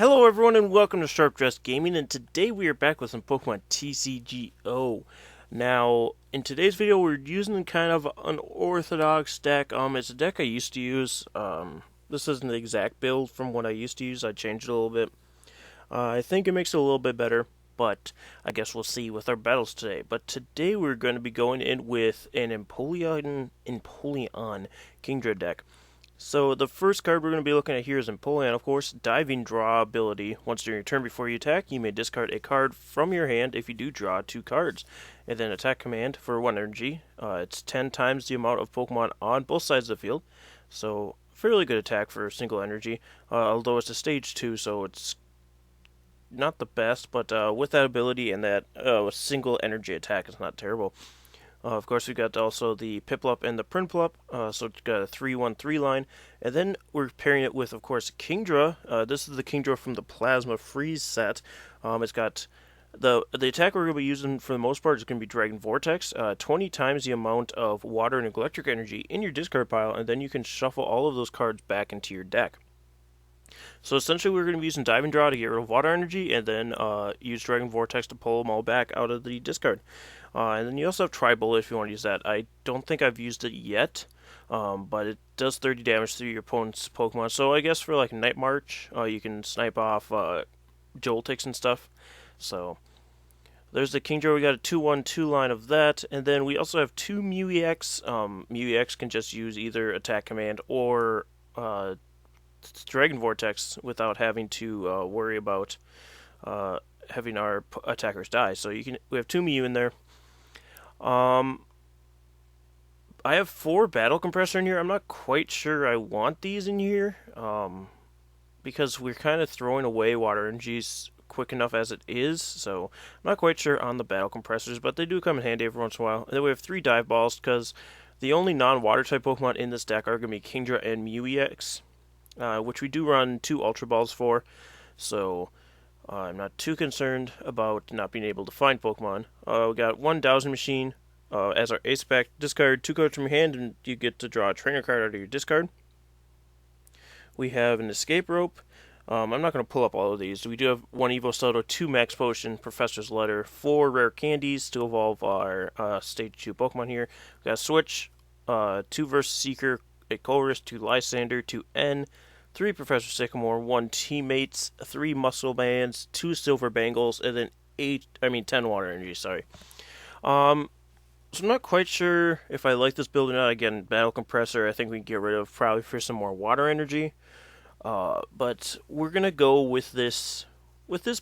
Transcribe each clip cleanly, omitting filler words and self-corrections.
Hello everyone and welcome to Sharp Dressed Gaming, and today we are back with some Pokemon TCGO. Now, in today's video we're using kind of an orthodox deck. It's a deck I used to use. This isn't the exact build from what I used to use. I changed it a little bit. I think it makes it a little bit better, but I guess we'll see with our battles today. But today we're going to be going in with an Empoleon Kingdra deck. So the first card we're going to be looking at here is Empoleon, of course, Diving Draw ability. Once during your turn before you attack, you may discard a card from your hand if you do draw 2 cards. And then attack command for 1 energy. It's 10 times the amount of Pokemon on both sides of the field. So fairly good attack for single energy, although it's a stage 2, so it's not the best, but with that ability and that single energy attack, it's not terrible. Of course, we got also the Piplup and the Prinplup, so it's got a 3-1-3 line. And then we're pairing it with, of course, Kingdra. This is the Kingdra from the Plasma Freeze set. It's got the attack we're going to be using for the most part is going to be Dragon Vortex, 20 times the amount of water and electric energy in your discard pile, and then you can shuffle all of those cards back into your deck. So essentially we're going to be using Diving Draw to get rid of water energy, and then use Dragon Vortex to pull them all back out of the discard. And then you also have Tri-Bullet if you want to use that. I don't think I've used it yet, but it does 30 damage to your opponent's Pokemon. So I guess for like Night March, you can snipe off Joltix and stuff. So there's the Kingdra. We got a 2-1-2 line of that. And then we also have 2 Mew-EX. Mew-EX can just use either Attack Command or Dragon Vortex without having to worry about having our attackers die. So we have 2 Mew in there. I have 4 Battle Compressor in here. I'm not quite sure I want these in here, because we're kind of throwing away water energies quick enough as it is, so I'm not quite sure on the Battle Compressors, but they do come in handy every once in a while. And then we have 3 Dive Balls, because the only non-water type Pokemon in this deck are going to be Kingdra and Mew-EX, which we do run 2 Ultra Balls for, so I'm not too concerned about not being able to find Pokemon. We got 1 Dowsing Machine as our ace pack. Discard 2 cards from your hand, and you get to draw a trainer card out of your discard. We have an Escape Rope. I'm not going to pull up all of these. We do have 1 Evo Soto, 2 Max Potion, Professor's Letter, 4 Rare Candies to evolve our Stage 2 Pokemon here. We got a Switch, 2 Versus Seeker, a Colress, 2 Lysander, 2 N, 3 Professor Sycamore, 1 Teammates, 3 Muscle Bands, 2 Silver Bangles, and then 10 Water Energy, sorry. So I'm not quite sure if I like this build or not. Again, Battle Compressor, I think we can get rid of probably for some more Water Energy. But we're going to go with this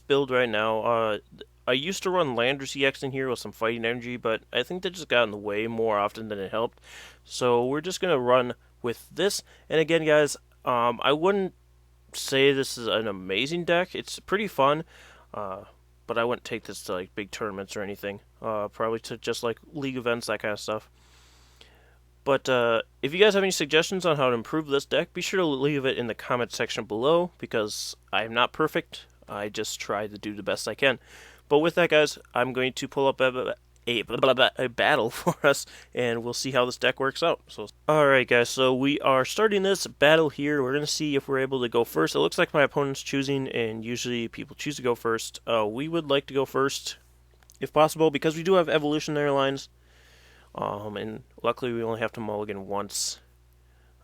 build right now. I used to run Landorus EX in here with some Fighting Energy, but I think that just got in the way more often than it helped. So we're just going to run with this. And again, guys, I wouldn't say this is an amazing deck. It's pretty fun, but I wouldn't take this to like big tournaments or anything. Probably to just like league events, that kind of stuff. But if you guys have any suggestions on how to improve this deck, be sure to leave it in the comment section below, because I am not perfect. I just try to do the best I can. But with that, guys, I'm going to pull up a battle for us, and we'll see how this deck works out. So, alright guys, so we are starting this battle here. We're going to see if we're able to go first. It looks like my opponent's choosing, and usually people choose to go first. We would like to go first, if possible, because we do have evolutionary lines. And luckily we only have to mulligan once.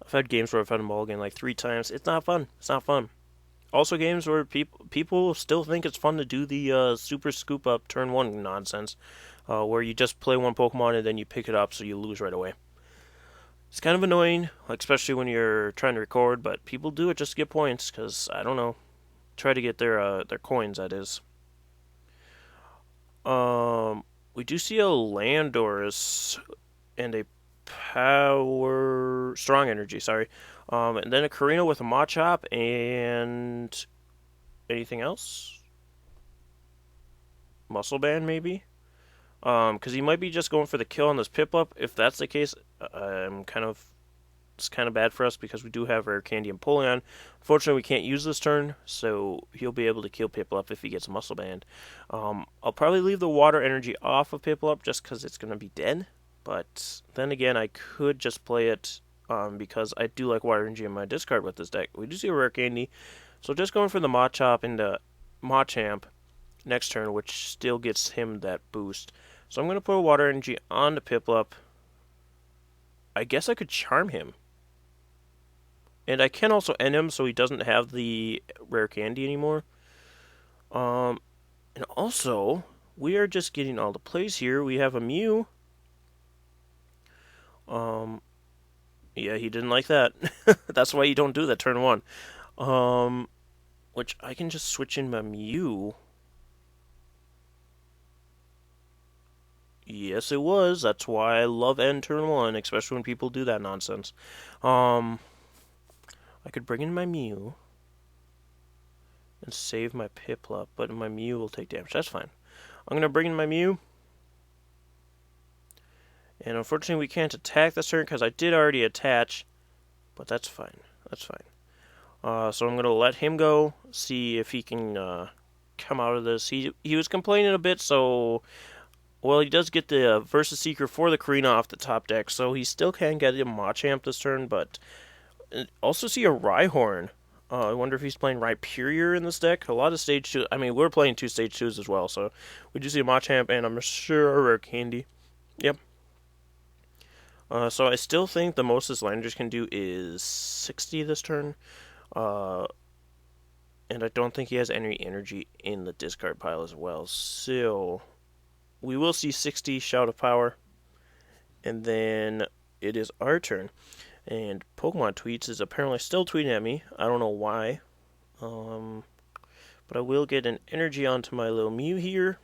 I've had games where I've had to mulligan like 3 times. It's not fun. It's not fun. Also games where people still think it's fun to do the super scoop up turn 1 nonsense. Where you just play 1 Pokemon and then you pick it up so you lose right away. It's kind of annoying, especially when you're trying to record, but people do it just to get points, because, I don't know, try to get their coins, that is. We do see a Landorus and a Strong Energy, sorry. And then a Karina with a Machop and anything else? Muscle Band, maybe? Because he might be just going for the kill on this Piplup. If that's the case, it's kind of bad for us, because we do have Rare Candy and Empoleon. Unfortunately, we can't use this turn, so he'll be able to kill Piplup if he gets a Muscle Band. I'll probably leave the Water Energy off of Piplup just because it's going to be dead. But then again, I could just play it because I do like Water Energy in my discard with this deck. We do see a Rare Candy, So just going for the Machop into Machamp next turn, which still gets him that boost. So I'm going to put a Water Energy on the Piplup. I guess I could Charm him. And I can also end him so he doesn't have the rare candy anymore. And also, we are just getting all the plays here. We have a Mew. Yeah, he didn't like that. That's why you don't do that turn 1. Which I can just switch in my Mew. Yes, it was. That's why I love end turn 1, especially when people do that nonsense. I could bring in my Mew and save my Piplup, but my Mew will take damage. That's fine. I'm going to bring in my Mew. And unfortunately, we can't attack this turn because I did already attach. But that's fine. That's fine. So I'm going to let him go, see if he can come out of this. He was complaining a bit, so... Well, he does get the Versus Seeker for the Karina off the top deck, so he still can get a Machamp this turn, but... Also see a Rhyhorn. I wonder if he's playing Rhyperior in this deck. A lot of Stage 2... I mean, we're playing 2 Stage 2s as well, so... We do see a Machamp, and I'm sure a Rare Candy. Yep. So I still think the most this Landers can do is 60 this turn. And I don't think he has any energy in the discard pile as well. So we will see 60 Shout of Power. And then it is our turn. And Pokemon Tweets is apparently still tweeting at me. I don't know why. But I will get an energy onto my little Mew here.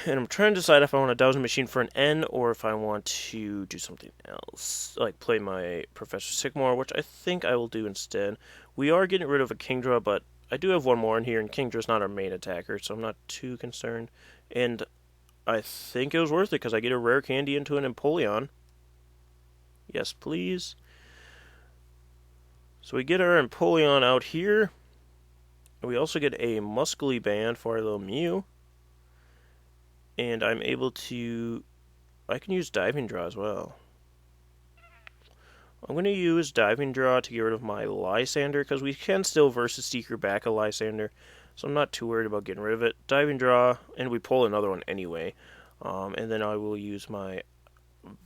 And I'm trying to decide if I want a Dowsing Machine for an N or if I want to do something else. Like play my Professor Sycamore, which I think I will do instead. We are getting rid of a Kingdra, but I do have one more in here, and Kingdra's not our main attacker, so I'm not too concerned. And I think it was worth it because I get a rare candy into an Empoleon. Yes, please. So we get our Empoleon out here. We also get a Muscly Band for our little Mew. And I'm able to... I can use Diving Draw as well. I'm going to use Diving Draw to get rid of my Lysander, because we can still Versus Seeker back a Lysander. So I'm not too worried about getting rid of it. Diving Draw, and we pull another one anyway. And then I will use my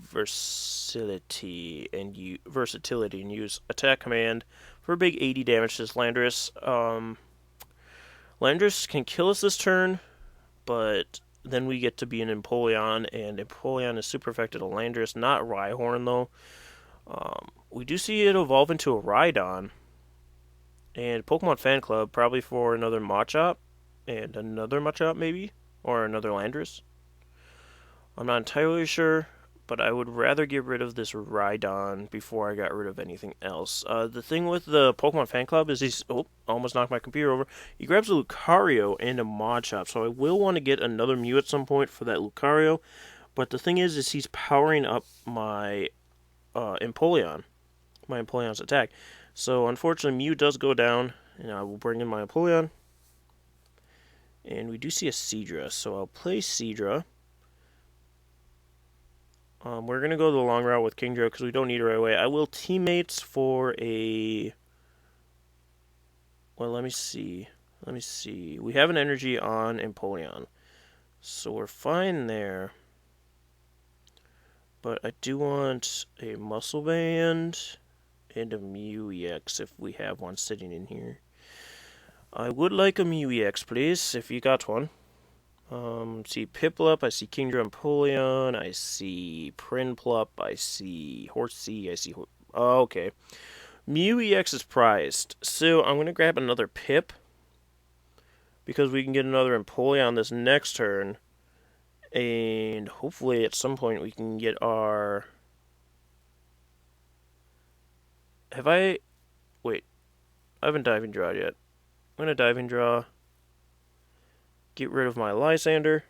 Versatility and use Attack Command for a big 80 damage to this Landorus. Landorus can kill us this turn, but... Then we get to be an Empoleon, and Empoleon is super effective to Landorus, not Rhyhorn, though. We do see it evolve into a Rhydon. And Pokemon Fan Club, probably for another Machop, and another Machop, maybe? Or another Landorus. I'm not entirely sure, but I would rather get rid of this Rhydon before I got rid of anything else. The thing with the Pokemon Fan Club is he's... Oh, almost knocked my computer over. He grabs a Lucario and a Machop, so I will want to get another Mew at some point for that Lucario. But the thing is he's powering up my Empoleon. My Empoleon's attack. So, unfortunately, Mew does go down, and I will bring in my Empoleon. And we do see a Seadra, so I'll play Seadra. We're going to go the long route with Kingdra because we don't need it right away. I will Teammates for a... Well, let me see. We have an energy on Empoleon, so we're fine there. But I do want a Muscle Band and a Mew EX if we have one sitting in here. I would like a Mew EX, please, if you got one. See Piplup, I see Kingdra Empoleon, I see Prinplup, I see Horsea, I see... Oh, okay. Mew EX is prized, so I'm going to grab another Pip, because we can get another Empoleon this next turn, and hopefully at some point we can get our... Wait, I haven't Diving Draw yet. I'm going to Diving Draw. Get rid of my Lysander.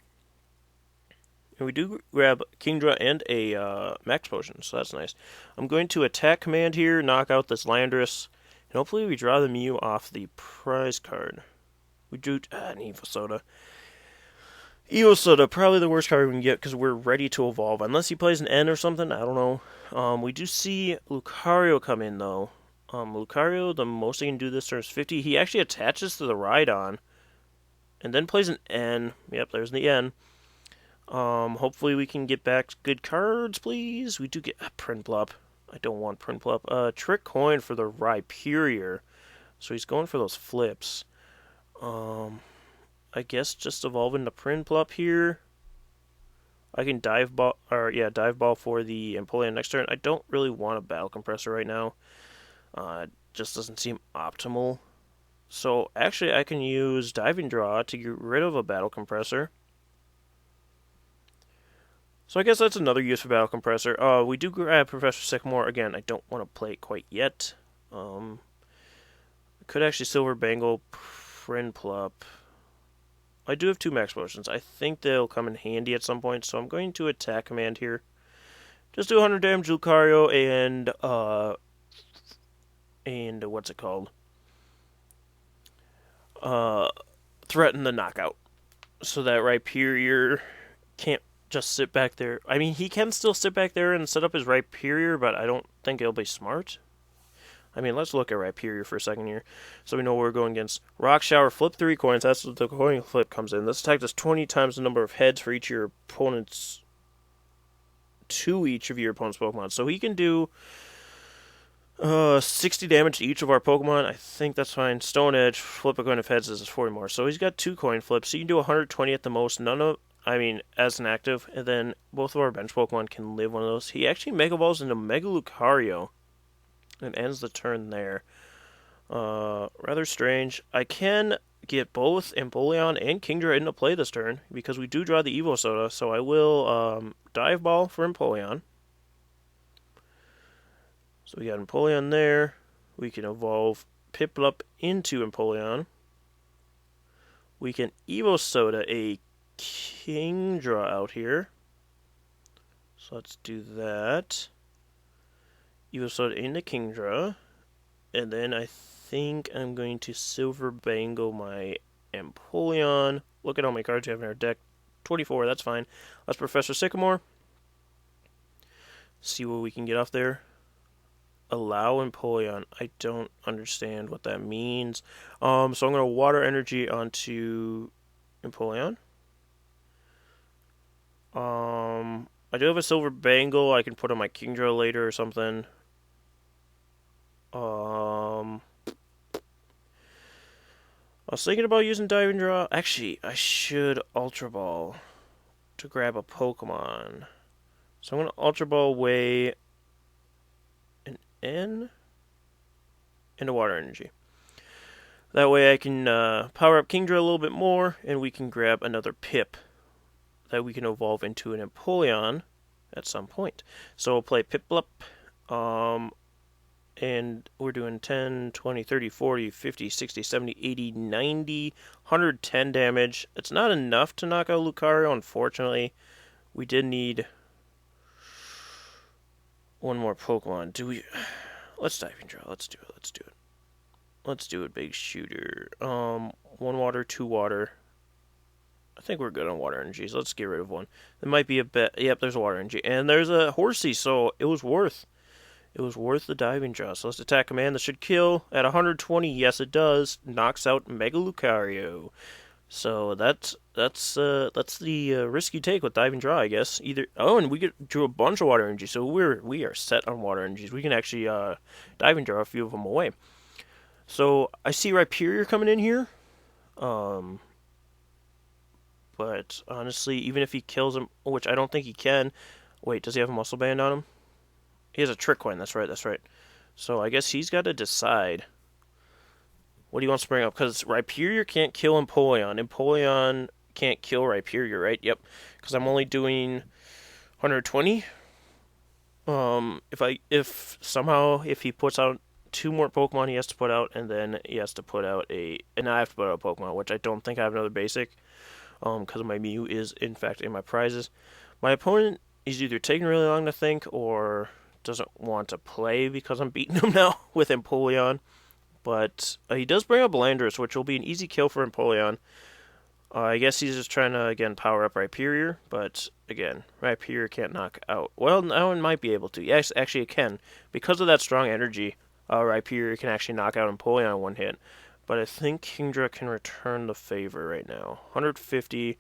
And we do grab Kingdra and a Max Potion, so that's nice. I'm going to Attack Command here, knock out this Landorus, and hopefully we draw the Mew off the prize card. We drew an Evosoda. Evosoda, probably the worst card we can get because we're ready to evolve. Unless he plays an N or something, I don't know. We do see Lucario come in, though. Lucario, the most he can do this turn is 50. He actually attaches to the Rhydon, and then plays an N. Yep, there's the N. Hopefully we can get back good cards, please. We do get a Prinplup. I don't want Prinplup. Trick Coin for the Rhyperior. So he's going for those flips. I guess just evolve into Prinplup here. I can dive ball for the Empoleon next turn. I don't really want a Battle Compressor right now. It just doesn't seem optimal. So actually I can use Diving Draw to get rid of a Battle Compressor. So I guess that's another use for Battle Compressor. We do grab Professor Sycamore. Again, I don't want to play it quite yet. I could actually Silver Bangle Prinplup. I do have 2 max potions. I think they'll come in handy at some point, so I'm going to attack command here. Just do 100 damage to Lucario and what's it called? Threaten the knockout. So that Rhyperior can't just sit back there. I mean, he can still sit back there and set up his Rhyperior, but I don't think it'll be smart. I mean, let's look at Rhyperior for a second here, so we know what we're going against. Rock Shower, flip 3 coins. That's what the coin flip comes in. This attack does 20 times the number of heads for each of your opponent's... to each of your opponent's Pokemon. So he can do 60 damage to each of our Pokemon. I think that's fine. Stone Edge, flip a coin of heads is 40 more. So he's got 2 coin flips. So you can do 120 at the most. As an active, and then both of our bench Pokemon can live one of those. He actually Mega Evolves into Mega Lucario and ends the turn there. Rather strange. I can get both Empoleon and Kingdra into play this turn because we do draw the Evo Soda, so I will Dive Ball for Empoleon. So we got Empoleon there. We can evolve Piplup into Empoleon. We can Evo Soda a Kingdra out here. So let's do that. Evo Soda into Kingdra. And then I think I'm going to Silver Bangle my Empoleon. Look at how many cards we have in our deck. 24, that's fine. Let's Professor Sycamore. See what we can get off there. Allow Empoleon. I don't understand what that means. So I'm going to Water Energy onto Empoleon. I do have a Silver Bangle I can put on my Kingdra later or something. I was thinking about using Diving Draw. Actually, I should Ultra Ball to grab a Pokemon. So I'm going to Ultra Ball away an N and a Water Energy. That way I can power up Kingdra a little bit more, and we can grab another Pip that we can evolve into an Empoleon at some point. So we'll play Piplup, and we're doing 10, 20, 30, 40, 50, 60, 70, 80, 90, 110 damage. It's not enough to knock out Lucario, unfortunately. We did need one more Pokemon. Let's Diving Draw. Let's do it. Let's do it, big shooter. 1 water, 2 water. I think we're good on Water Energy, so let's get rid of one. There might be a bit. Yep, there's a Water Energy. And there's a Horsey, so it was worth the Diving Draw. So let's attack command. This should kill at 120. Yes, it does. Knocks out Mega Lucario. So that's the risk you take with Diving Draw, I guess. And we drew a bunch of Water Energy, so we are set on Water Energies. We can actually Diving Draw a few of them away. So I see Rhyperior coming in here. But honestly, even if he kills him, which I don't think he can. Wait, does he have a Muscle Band on him? He has a Trick Coin. That's right. So I guess he's got to decide what he wants to bring up, because Rhyperior can't kill Empoleon. Empoleon can't kill Rhyperior, right? Yep. Because I'm only doing 120. If he puts out 2 more Pokemon, he has to put out, and then he has to put out and I have to put out a Pokemon, which I don't think I have another basic. Because my Mew is, in fact, in my prizes. My opponent is either taking really long to think or doesn't want to play because I'm beating him now with Empoleon. But he does bring up Landorus, which will be an easy kill for Empoleon. I guess he's just trying to, again, power up Rhyperior. But, again, Rhyperior can't knock out. Well, now it might be able to. Yes, actually it can. Because of that strong energy, Rhyperior can actually knock out Empoleon on one hit. But I think Kingdra can return the favor right now. 150.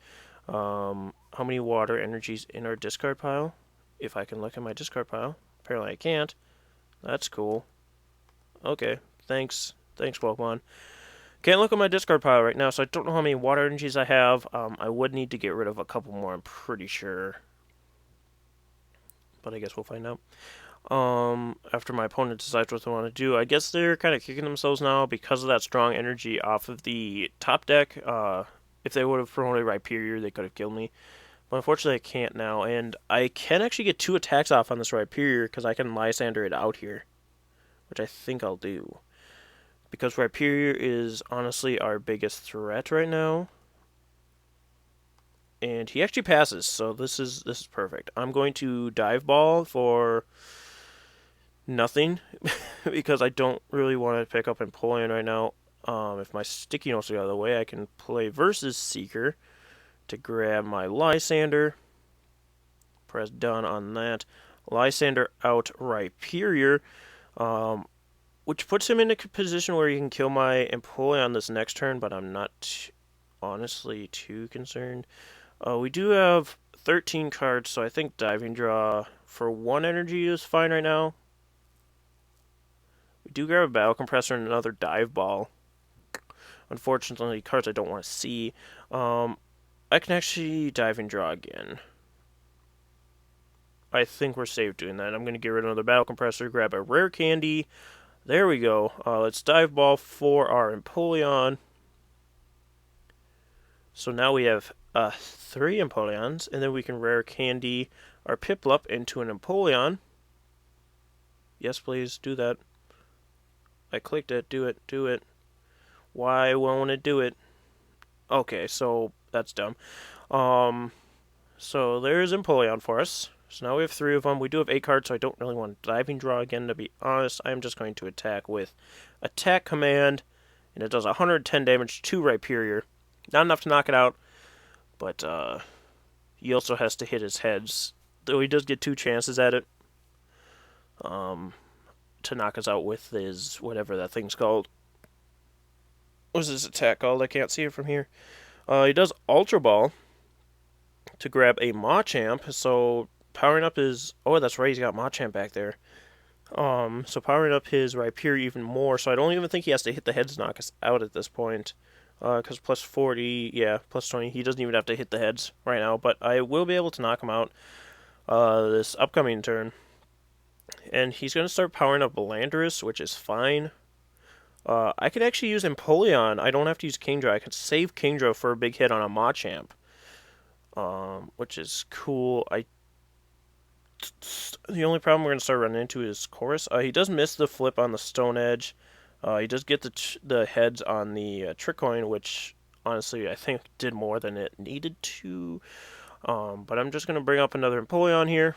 How many water energies in our discard pile? If I can look at my discard pile. Apparently I can't. That's cool. Okay, thanks. Thanks, Pokemon. Can't look at my discard pile right now, so I don't know how many water energies I have. I would need to get rid of a couple more, I'm pretty sure. But I guess we'll find out. After my opponent decides what they want to do, I guess they're kind of kicking themselves now because of that strong energy off of the top deck. If they would have promoted Rhyperior, they could have killed me. But unfortunately, I can't now, and I can actually get 2 attacks off on this Rhyperior because I can Lysander it out here, which I think I'll do. Because Rhyperior is honestly our biggest threat right now. And he actually passes, so this is perfect. I'm going to Dive Ball for nothing because I don't really want to pick up Empoleon right now. If my Sticky Notes are out of the way, I can play Versus Seeker to grab my Lysander. Press done on that. Lysander out Rhyperior, which puts him in a position where he can kill my Empoleon this next turn, but I'm not honestly too concerned. We do have 13 cards, so I think Diving Draw for 1 energy is fine right now. We do grab a Battle Compressor and another Dive Ball. Unfortunately, cards I don't want to see. I can actually Diving Draw again. I think we're safe doing that. I'm going to get rid of another Battle Compressor, grab a Rare Candy. There we go. Let's Dive Ball for our Empoleon. So now we have 3 Empoleons, and then we can Rare Candy our Piplup into an Empoleon. Yes, please, do that. I clicked it. Do it. Do it. Why won't it do it? Okay, so that's dumb. So there's Empoleon for us. So now we have 3 of them. We do have 8 cards, so I don't really want Diving Draw again, to be honest. I'm just going to attack with Attack Command, and it does 110 damage to Rhyperior. Not enough to knock it out, but he also has to hit his heads, though he does get 2 chances at it to knock us out with his, whatever that thing's called. What's his attack called? I can't see it from here. He does Ultra Ball to grab a Machamp, so powering up his... Oh, that's right, he's got Machamp back there. So powering up his Rhyperior even more, so I don't even think he has to hit the heads to knock us out at this point. Because plus 40, yeah, plus 20, he doesn't even have to hit the heads right now, but I will be able to knock him out this upcoming turn. And he's going to start powering up Landorus, which is fine. I could actually use Empoleon. I don't have to use Kingdra. I can save Kingdra for a big hit on a Machamp, which is cool. The only problem we're going to start running into is Chorus. He does miss the flip on the Stone Edge. He does get the heads on the Trick Coin, which honestly I think did more than it needed to. But I'm just going to bring up another Empoleon here.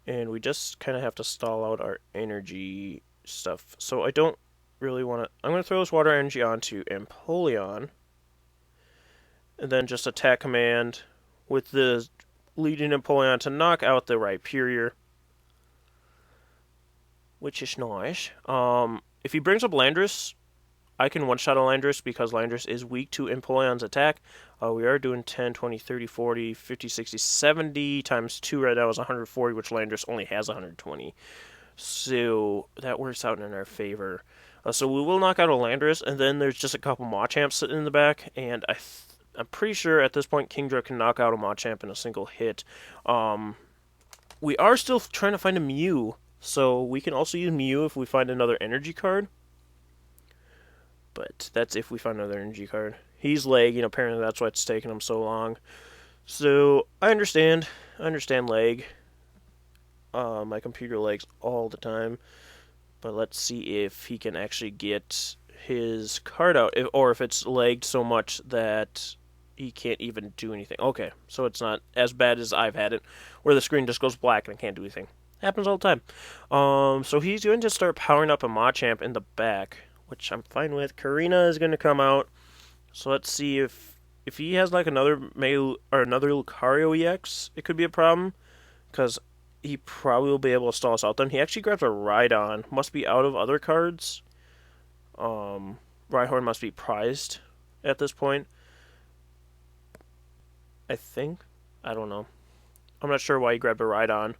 And we just kind of have to stall out our energy stuff. So I don't really want to... I'm going to throw this water energy onto Empoleon. And then just Attack Command with the leading Empoleon to knock out the Rhyperior, which is nice. If he brings up Landorus, I can one-shot a Landorus because Landorus is weak to Empoleon's attack. We are doing 10, 20, 30, 40, 50, 60, 70 times 2 right now is 140, which Landorus only has 120. So that works out in our favor. So we will knock out a Landorus, and then there's just a couple Machamps sitting in the back, and I'm pretty sure at this point Kingdra can knock out a Machamp in a single hit. We are still trying to find a Mew, so we can also use Mew if we find another energy card. But that's if we find another energy card. He's lagging, apparently that's why it's taking him so long. So, I understand lag. My computer lags all the time. But let's see if he can actually get his card out, or if it's lagged so much that he can't even do anything. Okay, so it's not as bad as I've had it, where the screen just goes black and I can't do anything. Happens all the time. So he's going to start powering up a Machamp in the back, which I'm fine with. Karina is going to come out. So let's see if he has like another Lucario EX, it could be a problem. Because he probably will be able to stall us out then. He actually grabs a Rhydon. Must be out of other cards. Rhyhorn must be prized at this point. I think. I don't know. I'm not sure why he grabbed a Rhydon.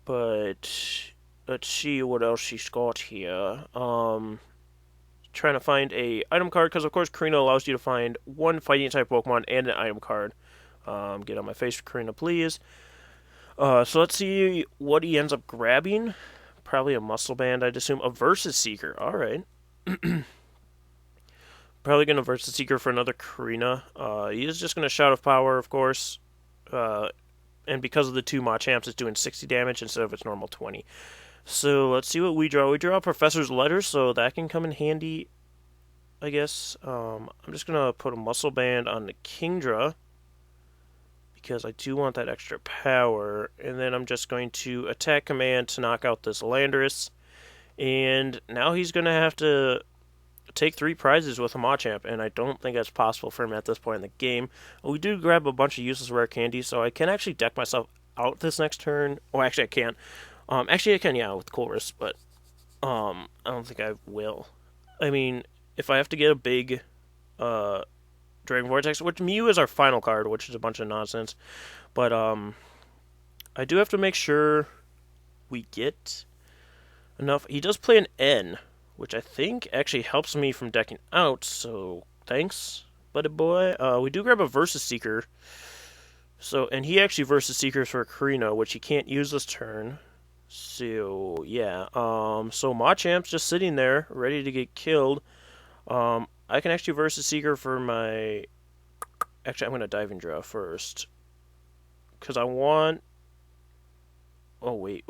But let's see what else she's got here. Trying to find a item card, because of course Karina allows you to find one fighting type Pokemon and an item card. Get on my face for Karina, please. So let's see what he ends up grabbing. Probably a Muscle Band, I'd assume. A Versus Seeker. Alright. Probably going to Versus Seeker for another Karina. He is just going to Shout of Power, of course. And because of the two Machamps, it's doing 60 damage instead of its normal 20. So let's see what we draw. We draw Professor's Letter, so that can come in handy, I guess. I'm just going to put a Muscle Band on the Kingdra, because I do want that extra power. And then I'm just going to attack command to knock out this Landorus. And now he's going to have to take 3 prizes with a Machamp, and I don't think that's possible for him at this point in the game. We do grab a bunch of useless rare candy, so I can actually deck myself out this next turn. Oh, actually I can't. Actually I can, yeah, with Chorus, but I don't think I will. I mean, if I have to get a big Dragon Vortex, which Mew is our final card, which is a bunch of nonsense, but I do have to make sure we get enough. He does play an N, which I think actually helps me from decking out, so thanks, buddy boy. We do grab a Versus Seeker, so, and he actually Versus Seekers for Karina, which he can't use this turn. So, yeah, so Machamp's just sitting there, ready to get killed. I can actually Versus Seeker for my... Actually, I'm going to Diving Draw first, because I want... Oh, wait.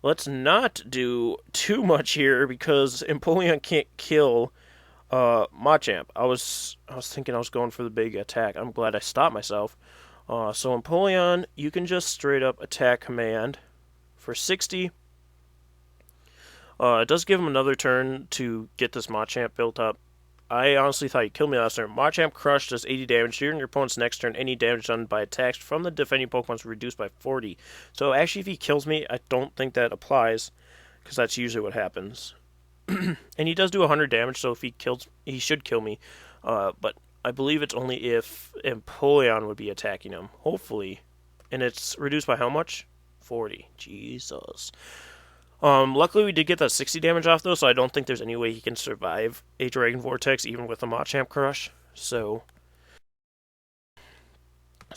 Let's not do too much here, because Empoleon can't kill Machamp. I was thinking I was going for the big attack. I'm glad I stopped myself. So Empoleon, you can just straight up attack command for 60. It does give him another turn to get this Machamp built up. I honestly thought he killed me last turn. Machamp Crush does 80 damage. During your opponent's next turn, any damage done by attacks from the defending Pokemon is reduced by 40. So actually, if he kills me, I don't think that applies, because that's usually what happens. And he does do 100 damage, so if he kills, he should kill me. But I believe it's only if Empoleon would be attacking him. Hopefully. And it's reduced by how much? 40. Jesus. Luckily we did get that 60 damage off though, so I don't think there's any way he can survive a Dragon Vortex even with a Machamp Crush. So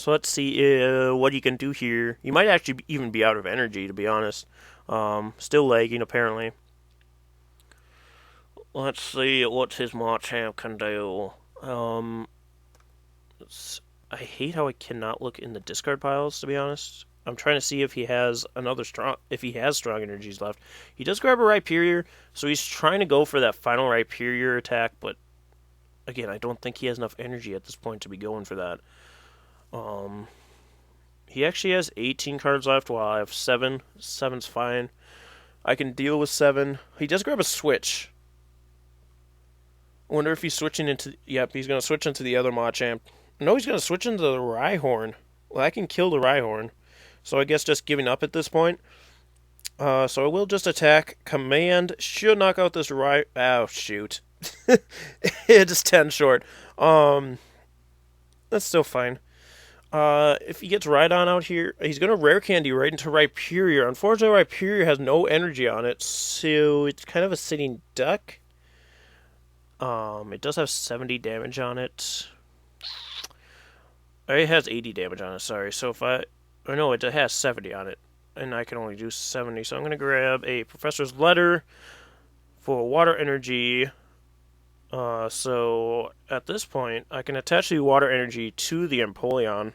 let's see what he can do here. He might actually even be out of energy, to be honest. Still lagging apparently. Let's see what his Machamp can do. I hate how I cannot look in the discard piles, to be honest. I'm trying to see if he has strong energies left. He does grab a Rhyperior, so he's trying to go for that final Rhyperior attack, but again, I don't think he has enough energy at this point to be going for that. He actually has 18 cards left, while I have 7. 7's fine. I can deal with 7. He does grab a Switch. I wonder if he's switching into... Yep, he's going to switch into the other Machamp. No, he's going to switch into the Rhyhorn. Well, I can kill the Rhyhorn. So I guess just giving up at this point. So I will just attack. Command should knock out this Oh, shoot. It's 10 short. That's still fine. If he gets Rhydon out here, he's going to Rare Candy right into Rhyperior. Unfortunately, Rhyperior has no energy on it, so it's kind of a sitting duck. It does have 70 damage on it. It has 80 damage on it, sorry. So if I... Or no, it has 70 on it. And I can only do 70. So I'm going to grab a Professor's Letter for Water Energy. So at this point, I can attach the Water Energy to the Empoleon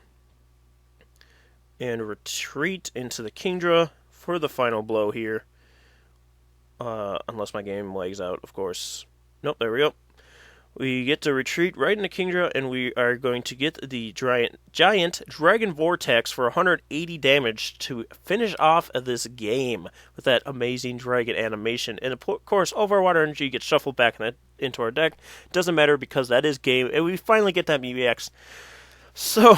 and retreat into the Kingdra for the final blow here. Unless my game lags out, of course. Nope, there we go. We get to retreat right into Kingdra, and we are going to get the giant Dragon Vortex for 180 damage to finish off this game with that amazing dragon animation. And of course, all of our Water Energy gets shuffled back into our deck. Doesn't matter because that is game, and we finally get that MEX. So,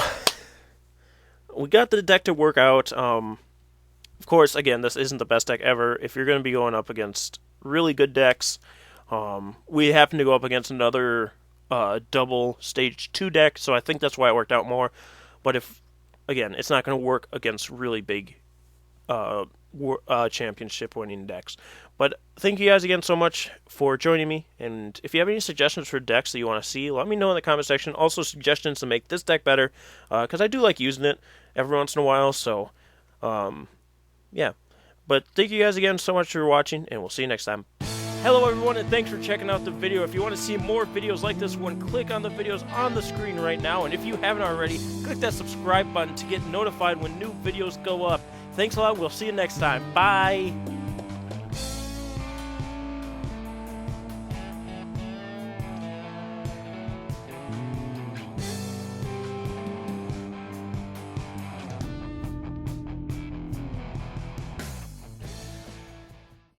we got the deck to work out. Of course, again, this isn't the best deck ever. If you're going to be going up against really good decks, we happen to go up against another double stage 2 deck, so I think that's why it worked out more. But again, it's not going to work against really big championship winning decks. But thank you guys again so much for joining me, and if you have any suggestions for decks that you want to see, let me know in the comment section. Also suggestions to make this deck better, because I do like using it every once in a while, so yeah. But thank you guys again so much for watching, and we'll see you next time. Hello everyone, and thanks for checking out the video. If you want to see more videos like this one, click on the videos on the screen right now, and if you haven't already, click that subscribe button to get notified when new videos go up. Thanks a lot, we'll see you next time. Bye!